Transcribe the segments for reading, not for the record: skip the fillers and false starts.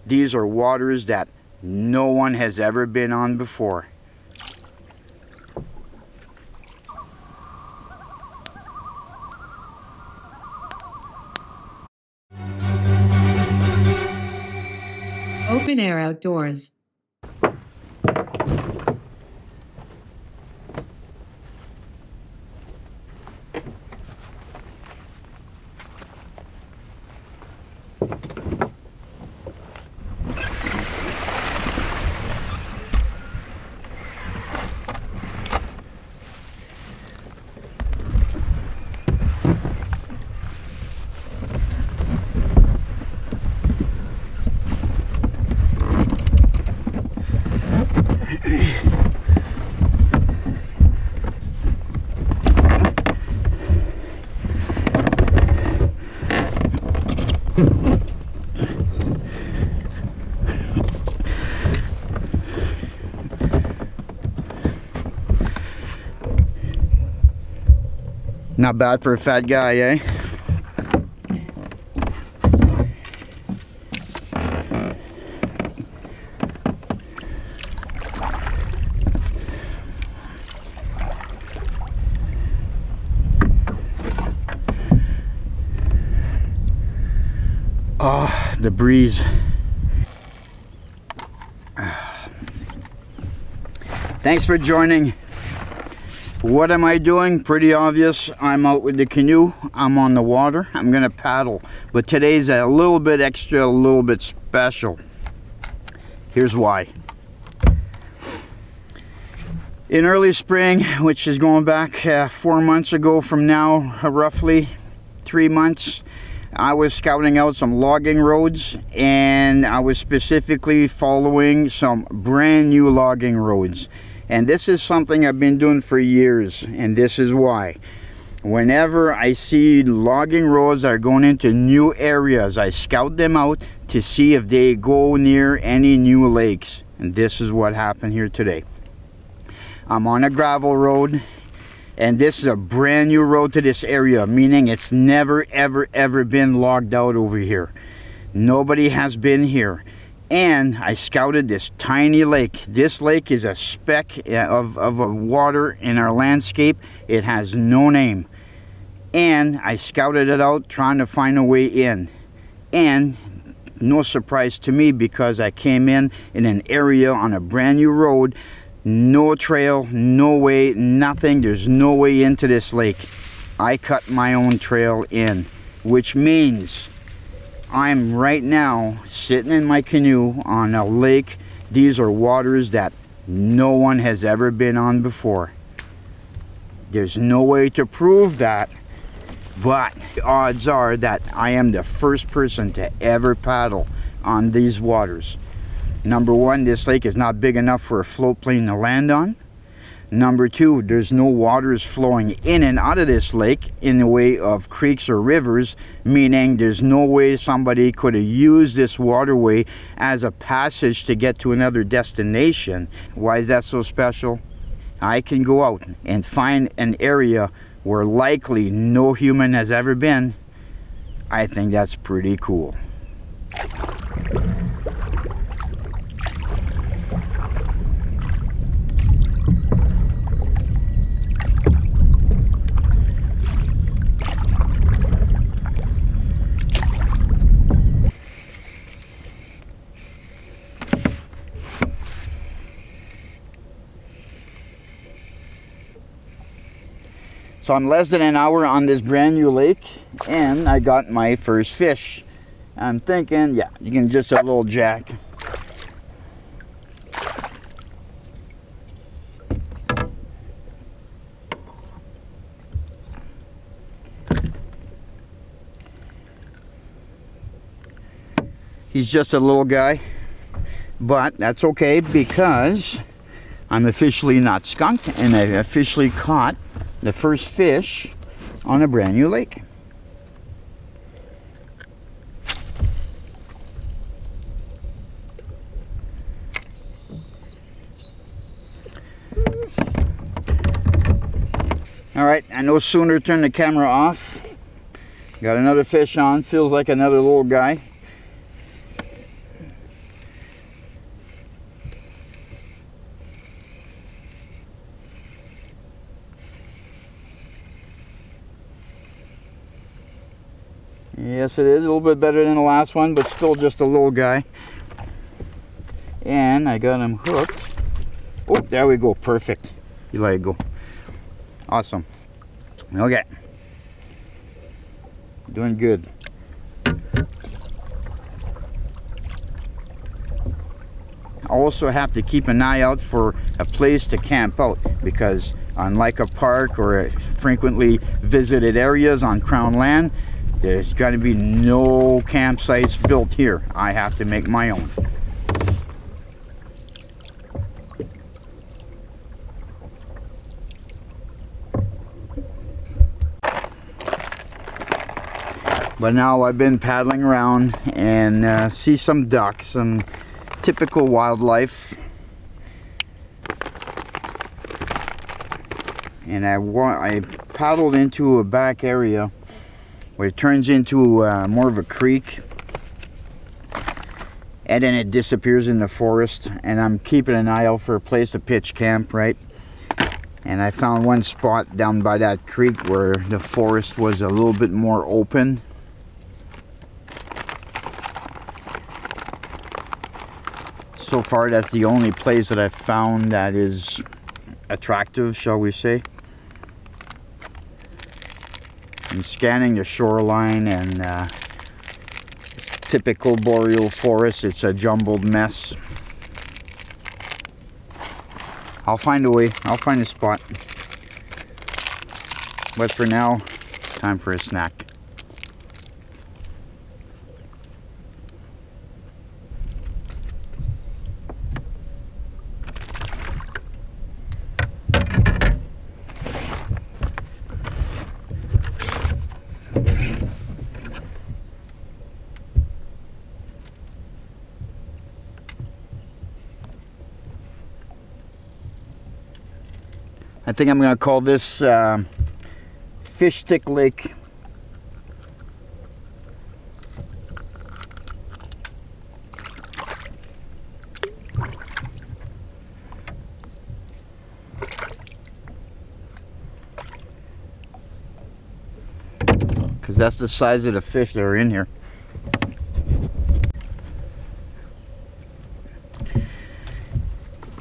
These are waters that no one has ever been on before. Open air outdoors. Not bad for a fat guy, eh? Ah, the breeze. Thanks for joining. What am I doing? Pretty obvious. I'm out with the canoe. I'm on the water. I'm gonna paddle. But today's a little bit extra, a little bit special. Here's why. In early spring, which is going back 4 months ago from now, roughly 3 months, I was scouting out some logging roads, and I was specifically following some brand new logging roads. And this is something I've been doing for years, and this is why. Whenever I see logging roads that are going into new areas, I scout them out to see if they go near any new lakes. And this is what happened here today. I'm on a gravel road, and this is a brand new road to this area, meaning it's never ever been logged out over here. Nobody has been here. And I scouted this tiny lake. This lake is a speck of water in our landscape. It has no name. And I scouted it out trying to find a way in. And no surprise to me, because I came in an area on a brand new road. No trail, no way, nothing. There's no way into this lake. I cut my own trail in, which means I'm right now sitting in my canoe on a lake. These are waters that no one has ever been on before. There's no way to prove that, but the odds are that I am the first person to ever paddle on these waters. Number one, this lake is not big enough for a float plane to land on. Number two, there's no waters flowing in and out of this lake in the way of creeks or rivers, meaning there's no way somebody could have used this waterway as a passage to get to another destination. Why is that so special? I can go out and find an area where likely no human has ever been. I think that's pretty cool. So I'm less than an hour on this brand new lake, and I got my first fish. I'm thinking, yeah, you can just a little jack. He's just a little guy, but that's okay, because I'm officially not skunked, and I officially caught the first fish on a brand new lake. All right, I no sooner turn the camera off, got another fish on, feels like another little guy. Yes, it is a little bit better than the last one, but still just a little guy. And I got him hooked. Oh, there we go. Perfect. You let it go. Awesome. Okay. Doing good. I also have to keep an eye out for a place to camp out, because unlike a park or frequently visited areas on Crown land, there's got to be no campsites built here. I have to make my own. But now I've been paddling around and see some ducks and typical wildlife. And I paddled into a back area where it turns into more of a creek, and then it disappears in the forest. And I'm keeping an eye out for a place to pitch camp, right? And I found one spot down by that creek where the forest was a little bit more open. So far, that's the only place that I've found that is attractive, shall we say. I'm scanning the shoreline, and typical boreal forest, it's a jumbled mess. I'll find a way, I'll find a spot. But for now, time for a snack. I think I'm going to call this Fish Stick Lake. Because that's the size of the fish that are in here.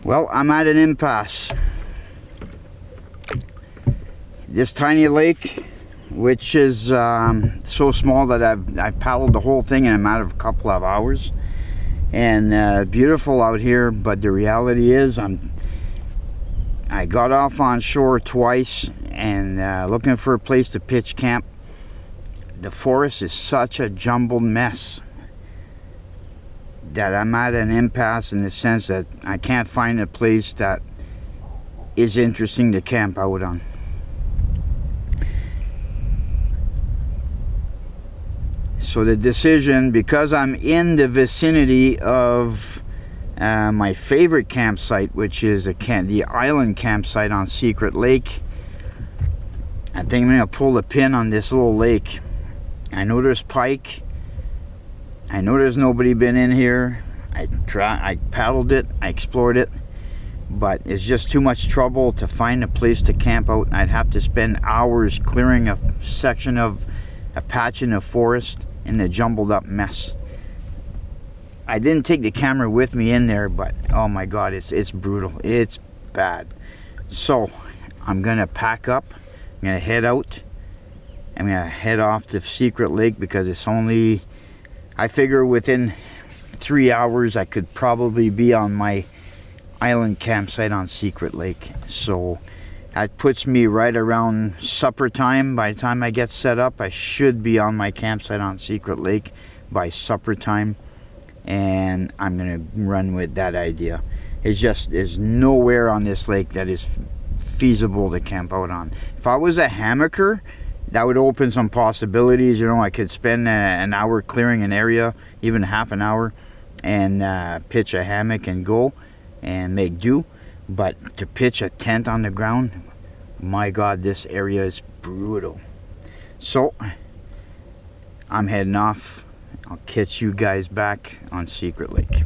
Well, I'm at an impasse. This tiny lake, which is so small that I've paddled the whole thing in a matter of a couple of hours, and beautiful out here. But the reality is, I got off on shore twice and looking for a place to pitch camp. The forest is such a jumbled mess that I'm at an impasse in the sense that I can't find a place that is interesting to camp out on. So the decision, because I'm in the vicinity of my favorite campsite, which is the island campsite on Secret Lake, I think I'm going to pull the pin on this little lake. I know there's pike. I know there's nobody been in here. I paddled it, I explored it, but it's just too much trouble to find a place to camp out. I'd have to spend hours clearing a section of a patch in the forest in the jumbled up mess. I didn't take the camera with me in there, but oh my god, it's brutal. It's bad. So I'm gonna pack up, I'm gonna head out, I'm gonna head off to Secret Lake, because it's only, I figure within 3 hours I could probably be on my island campsite on Secret Lake. So that puts me right around supper time. By the time I get set up, I should be on my campsite on Secret Lake by supper time, and I'm gonna run with that idea. It's just, there's nowhere on this lake that is feasible to camp out on. If I was a hammocker, that would open some possibilities. You know, I could spend an hour clearing an area, even half an hour, and pitch a hammock and go and make do. But to pitch a tent on the ground, my god, this area is brutal. So I'm heading off. I'll catch you guys back on Secret Lake.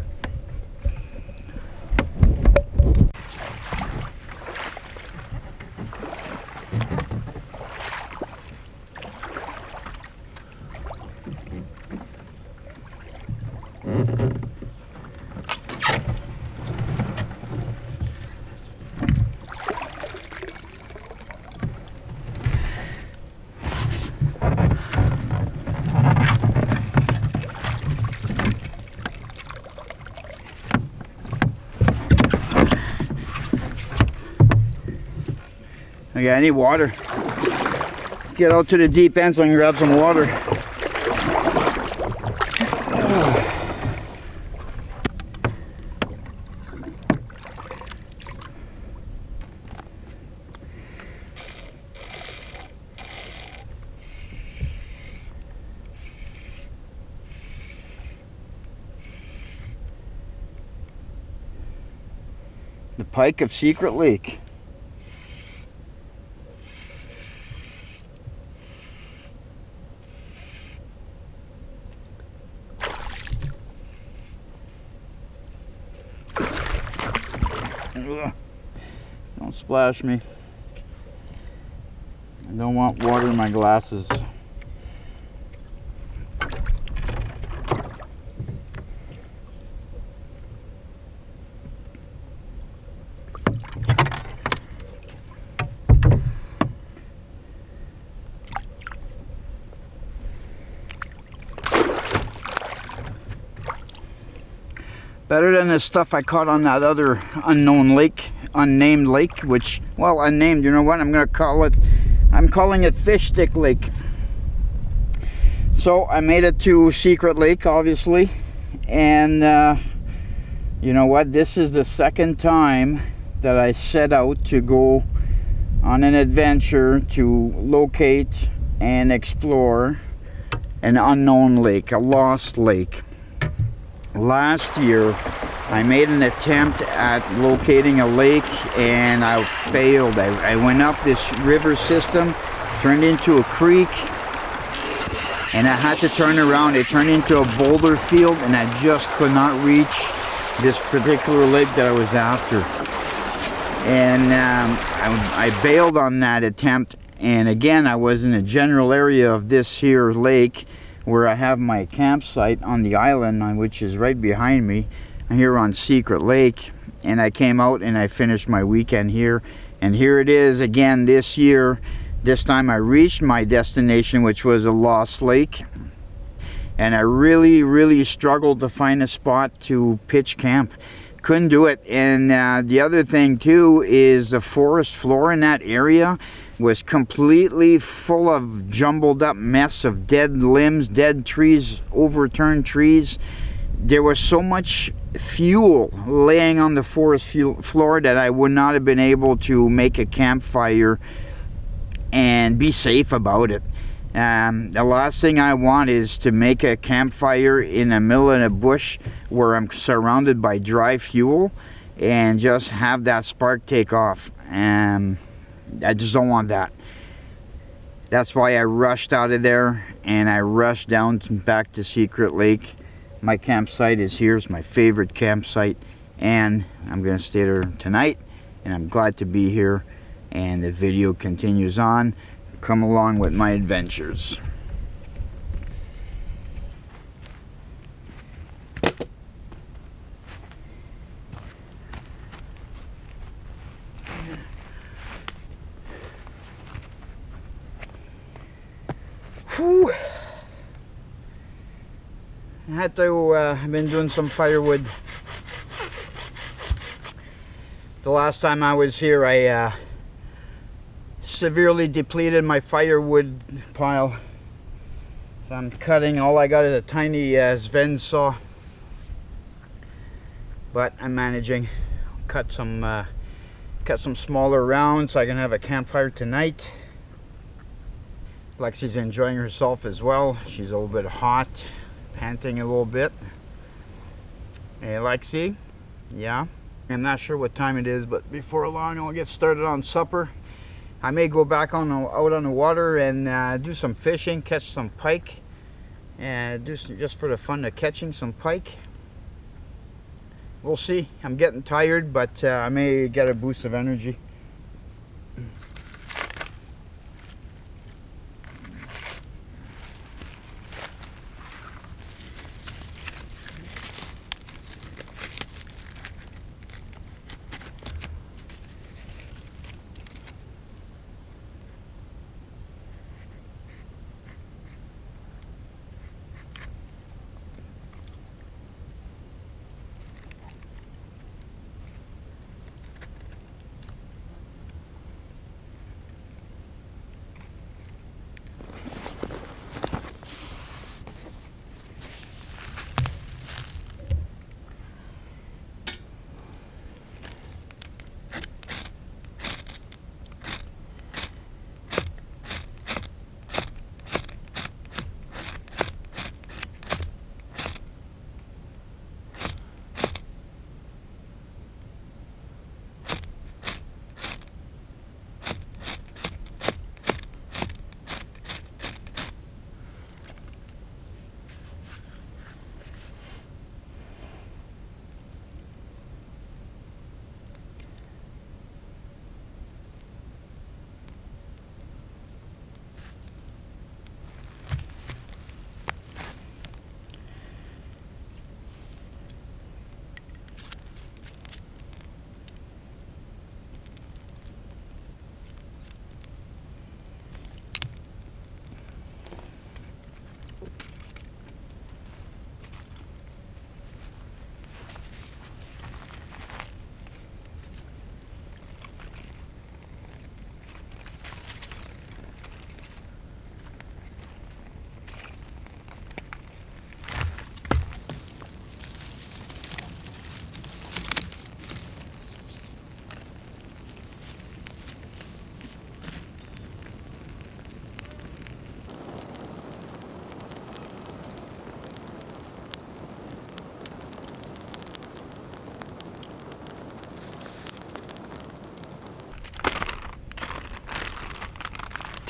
I need water. Get out to the deep end so I can grab some water. The Pike of Secret Lake. Ugh. Don't splash me. I don't want water in my glasses. Better than the stuff I caught on that other unnamed lake, which, well, unnamed, you know what, I'm calling it Fish Stick Lake. So I made it to Secret Lake, obviously, and you know what, this is the second time that I set out to go on an adventure to locate and explore an unknown lake, a lost lake. Last year I made an attempt at locating a lake and I failed. I went up this river system, turned into a creek, and I had to turn around. It turned into a boulder field and I just could not reach this particular lake that I was after. And I bailed on that attempt, and again I was in the general area of this here lake where I have my campsite on the island, which is right behind me here on Secret Lake. And I came out and I finished my weekend here, and here it is again this year. This time I reached my destination, which was a lost lake, and I really struggled to find a spot to pitch camp. Couldn't do it. And the other thing too is the forest floor in that area was completely full of jumbled up mess of dead limbs, dead trees, overturned trees. There was so much fuel laying on the forest floor that I would not have been able to make a campfire and be safe about it. The last thing I want is to make a campfire in the middle of a bush where I'm surrounded by dry fuel and just have that spark take off. I just don't want that. That's why I rushed out of there and I rushed down back to Secret Lake. My campsite is here. It's my favorite campsite, and I'm going to stay there tonight, and I'm glad to be here. And the video continues on. Come along with my adventures. Whew. I had to, I've been doing some firewood. The last time I was here, I severely depleted my firewood pile. So I'm cutting. All I got is a tiny Sven saw, but I'm managing. Cut some smaller rounds so I can have a campfire tonight. Lexi's enjoying herself as well. She's a little bit hot, panting a little bit. Hey Lexi, yeah. I'm not sure what time it is, but before long I'll get started on supper. I may go back out on the water and do some fishing, catch some pike, and just for the fun of catching some pike. We'll see. I'm getting tired, but I may get a boost of energy.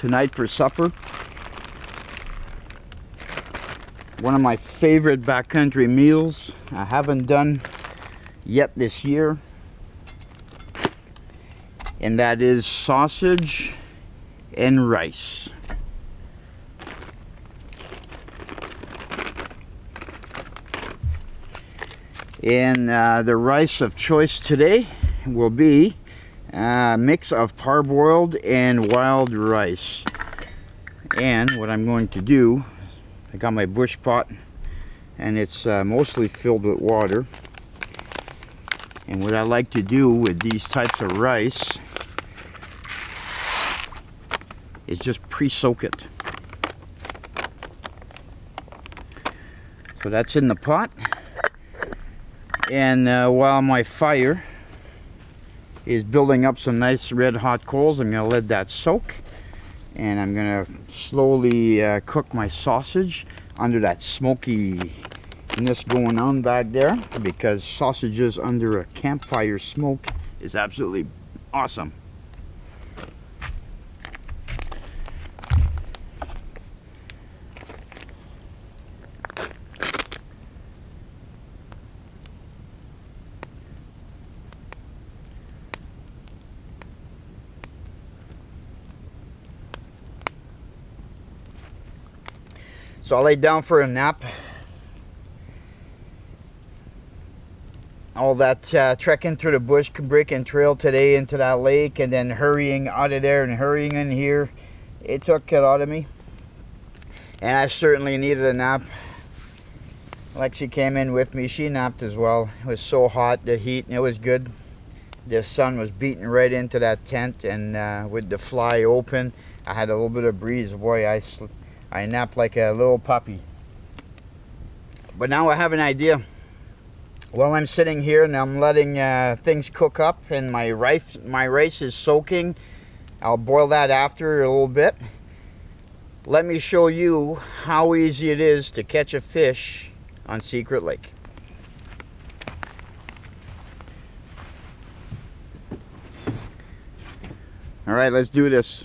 tonight for supper. One of my favorite backcountry meals I haven't done yet this year, and that is sausage and rice. And the rice of choice today will be a mix of parboiled and wild rice. And what I'm going to do, I got my bush pot and it's mostly filled with water. And what I like to do with these types of rice is just pre-soak it. So that's in the pot. And while my fire is building up some nice red hot coals, I'm going to let that soak. And I'm going to slowly cook my sausage under that smokiness going on back there, because sausages under a campfire smoke is absolutely awesome. So I laid down for a nap. All that trekking through the bush, breaking trail today into that lake, and then hurrying out of there and hurrying in here, it took it out of me. And I certainly needed a nap. Lexi came in with me. She napped as well. It was so hot, the heat, and it was good. The sun was beating right into that tent, and with the fly open, I had a little bit of breeze. Boy, I napped like a little puppy. But now I have an idea. While I'm sitting here and I'm letting things cook up and my rice is soaking, I'll boil that after a little bit. Let me show you how easy it is to catch a fish on Secret Lake. All right, let's do this.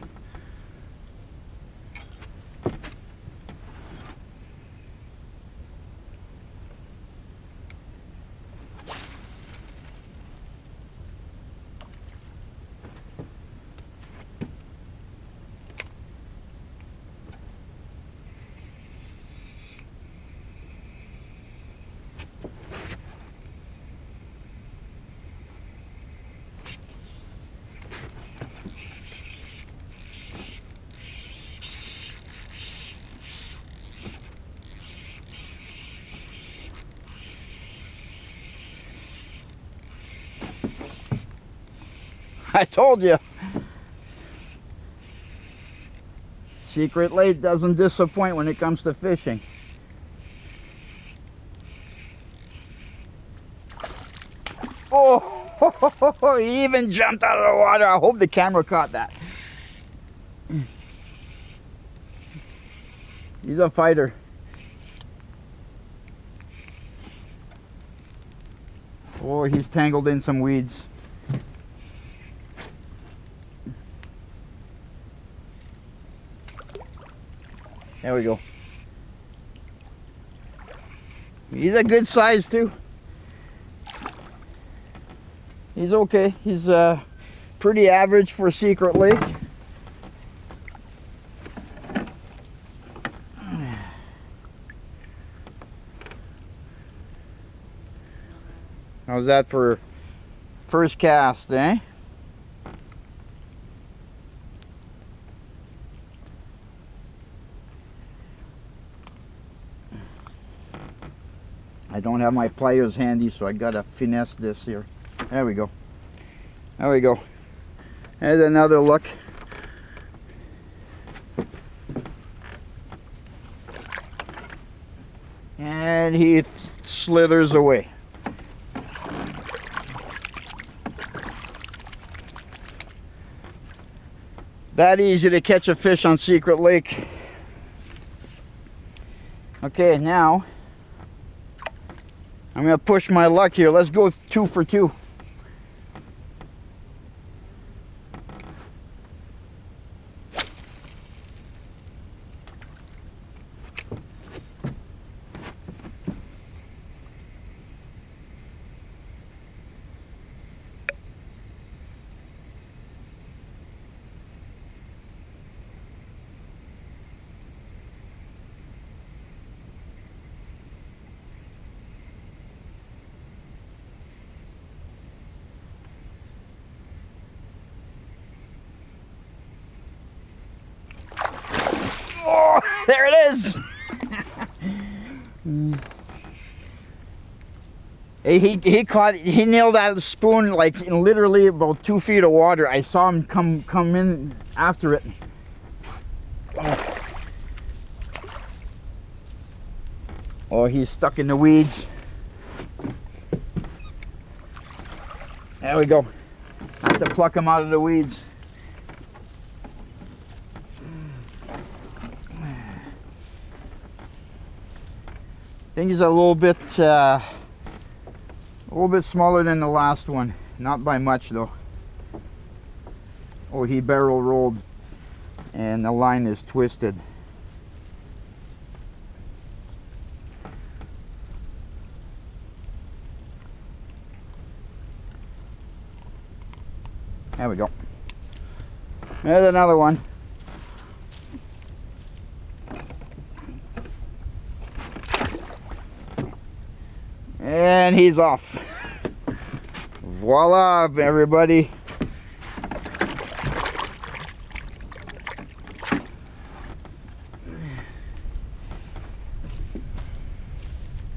I told you. Secret Lake doesn't disappoint when it comes to fishing. Oh, he even jumped out of the water. I hope the camera caught that. He's a fighter. Oh, he's tangled in some weeds. There we go. He's a good size too. He's okay. He's pretty average for Secret Lake. How's that for first cast, eh? I don't have my pliers handy, so I gotta finesse this here. There we go. There we go. There's another look. And he slithers away. That easy to catch a fish on Secret Lake. Okay, now I'm gonna push my luck here. Let's go 2 for 2. Oh, there it is. He nailed that spoon like in literally about 2 feet of water. I saw him come in after it. Oh, he's stuck in the weeds. There we go. I have to pluck him out of the weeds. I think he's a little bit smaller than the last one. Not by much though. Oh, he barrel rolled and the line is twisted. There we go. There's another one. And he's off. Voila, everybody.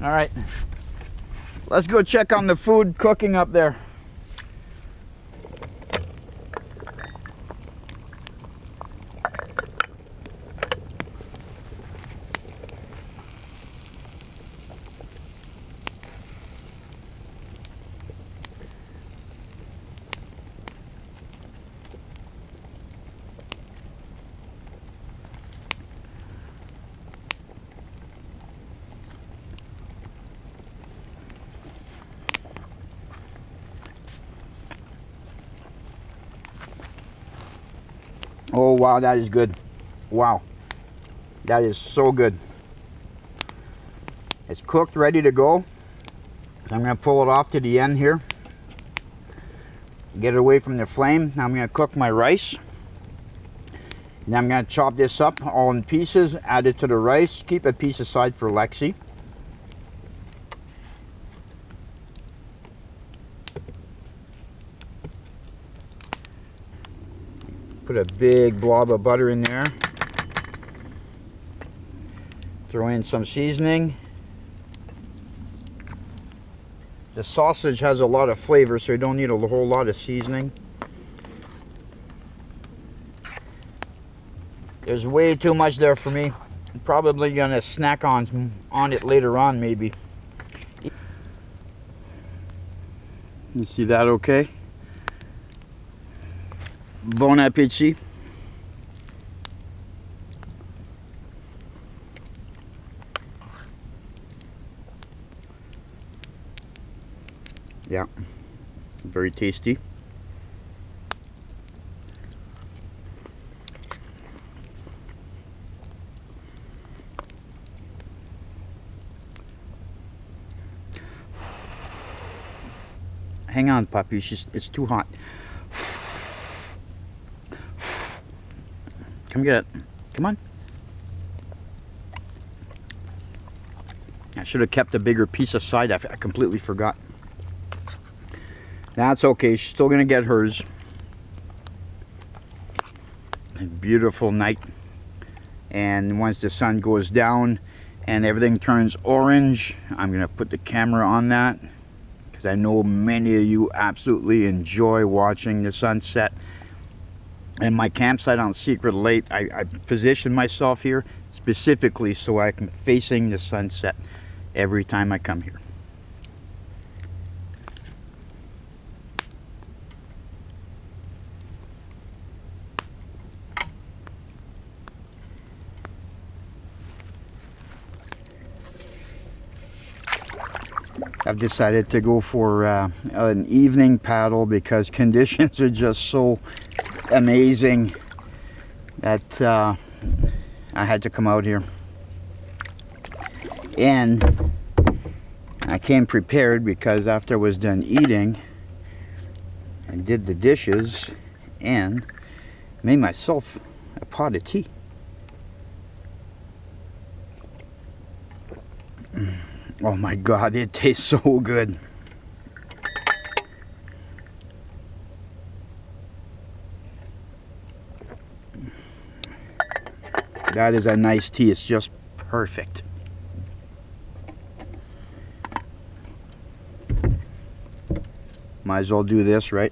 All right. Let's go check on the food cooking up there. Oh wow, that is good. Wow, that is so good. It's cooked, ready to go. So I'm going to pull it off to the end here. Get it away from the flame. Now I'm going to cook my rice. Now I'm going to chop this up all in pieces, add it to the rice. Keep a piece aside for Lexi. Put a big blob of butter in there. Throw in some seasoning. The sausage has a lot of flavor, so you don't need a whole lot of seasoning. There's way too much there for me. I'm probably gonna snack on it later on, maybe. You see that okay? Bon appetit. Yeah, very tasty. Hang on, puppy, it's too hot. Come get it. Come on. I should have kept a bigger piece aside. I completely forgot. That's okay. She's still going to get hers. A beautiful night. And once the sun goes down and everything turns orange, I'm going to put the camera on that, because I know many of you absolutely enjoy watching the sunset. And my campsite on Secret Lake, I positioned myself here specifically so I can facing the sunset every time I come here. I've decided to go for an evening paddle because conditions are just so amazing that I had to come out here. And I came prepared because after I was done eating, I did the dishes and made myself a pot of tea. Oh my God, it tastes so good. That is a nice tea. It's just perfect. Might as well do this, right?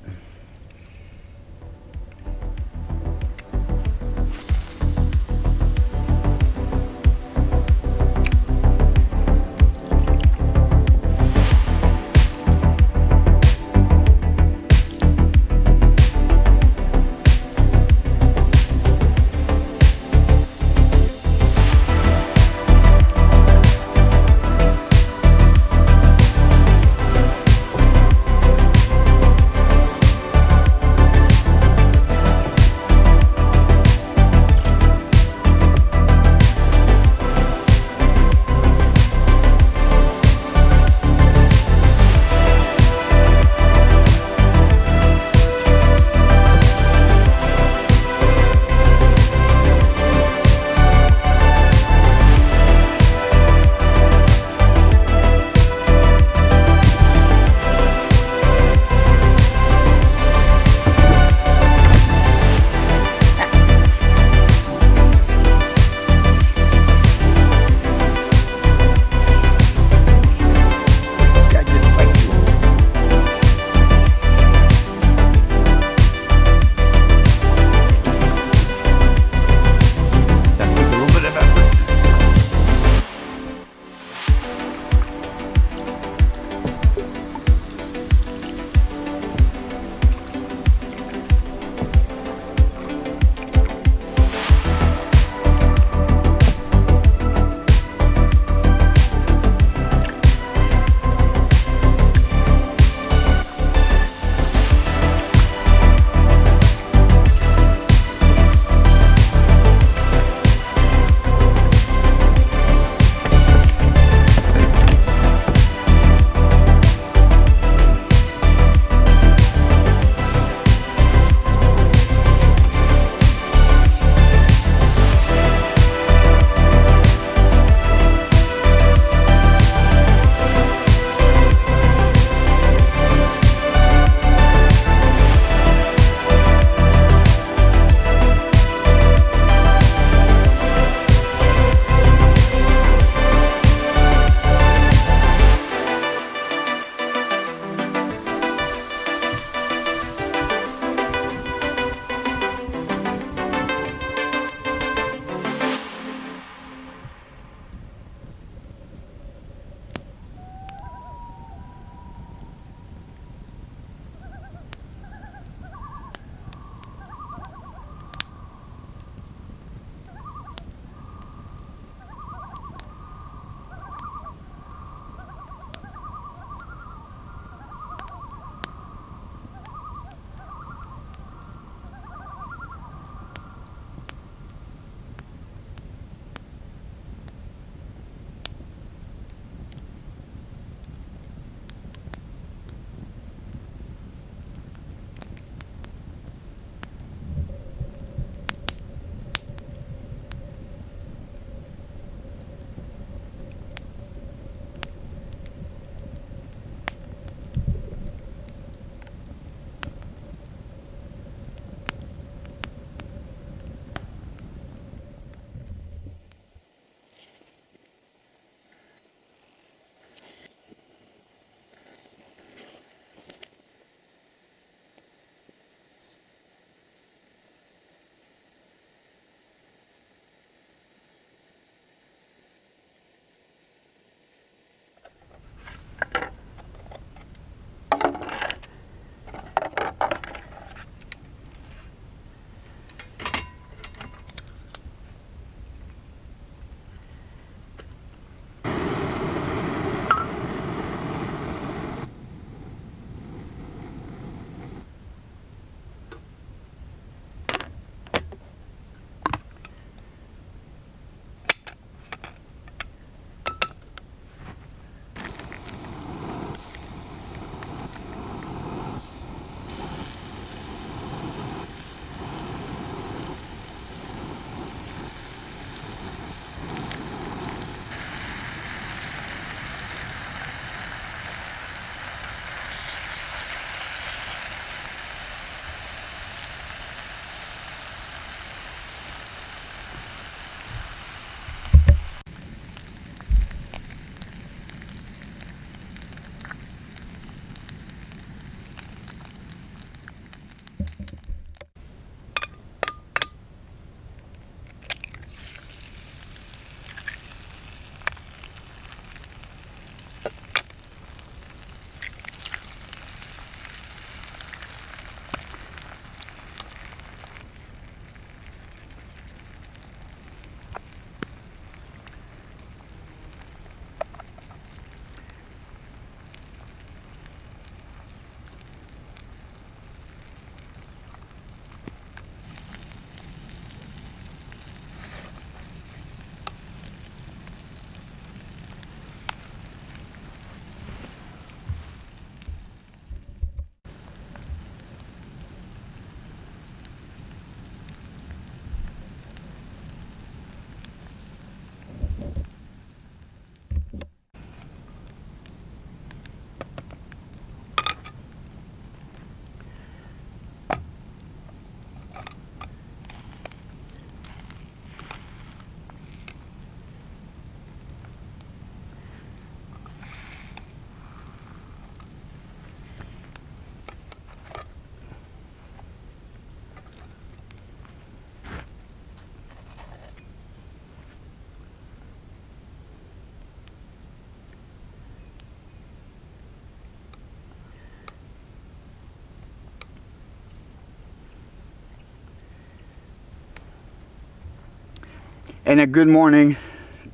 and a good morning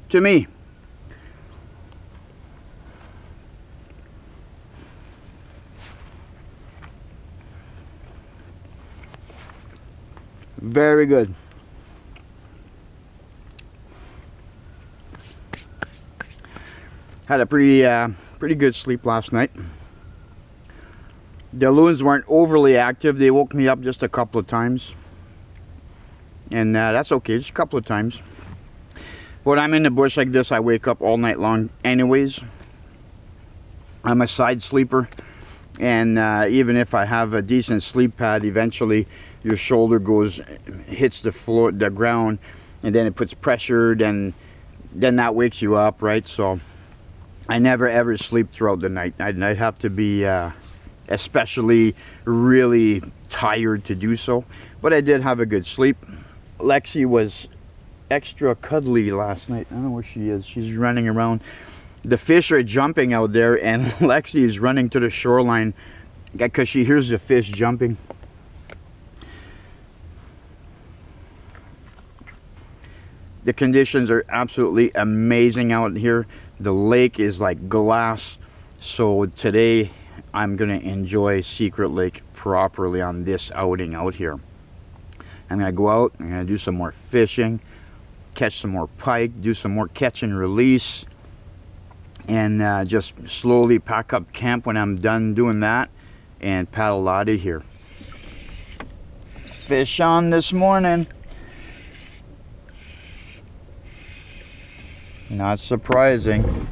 to me. Very good. Had a pretty good sleep last night. The loons weren't overly active. They woke me up just a couple of times. And that's okay, just a couple of times. When I'm in the bush like this, I wake up all night long anyways. I'm a side sleeper. And even if I have a decent sleep pad, eventually your shoulder hits the floor, the ground, and then it puts pressure, then that wakes you up, right? So I never ever sleep throughout the night. I'd have to be especially really tired to do so. But I did have a good sleep. Lexi was extra cuddly last night. I don't know where she is. She's running around. The fish are jumping out there, and Lexi is running to the shoreline because she hears the fish jumping. The conditions are absolutely amazing out here. The lake is like glass. So today I'm gonna enjoy Secret Lake properly on this outing out here. I'm gonna go out, I'm gonna do some more fishing, catch some more pike, do some more catch and release, and just slowly pack up camp when I'm done doing that and paddle out of here. Fish on this morning. Not surprising.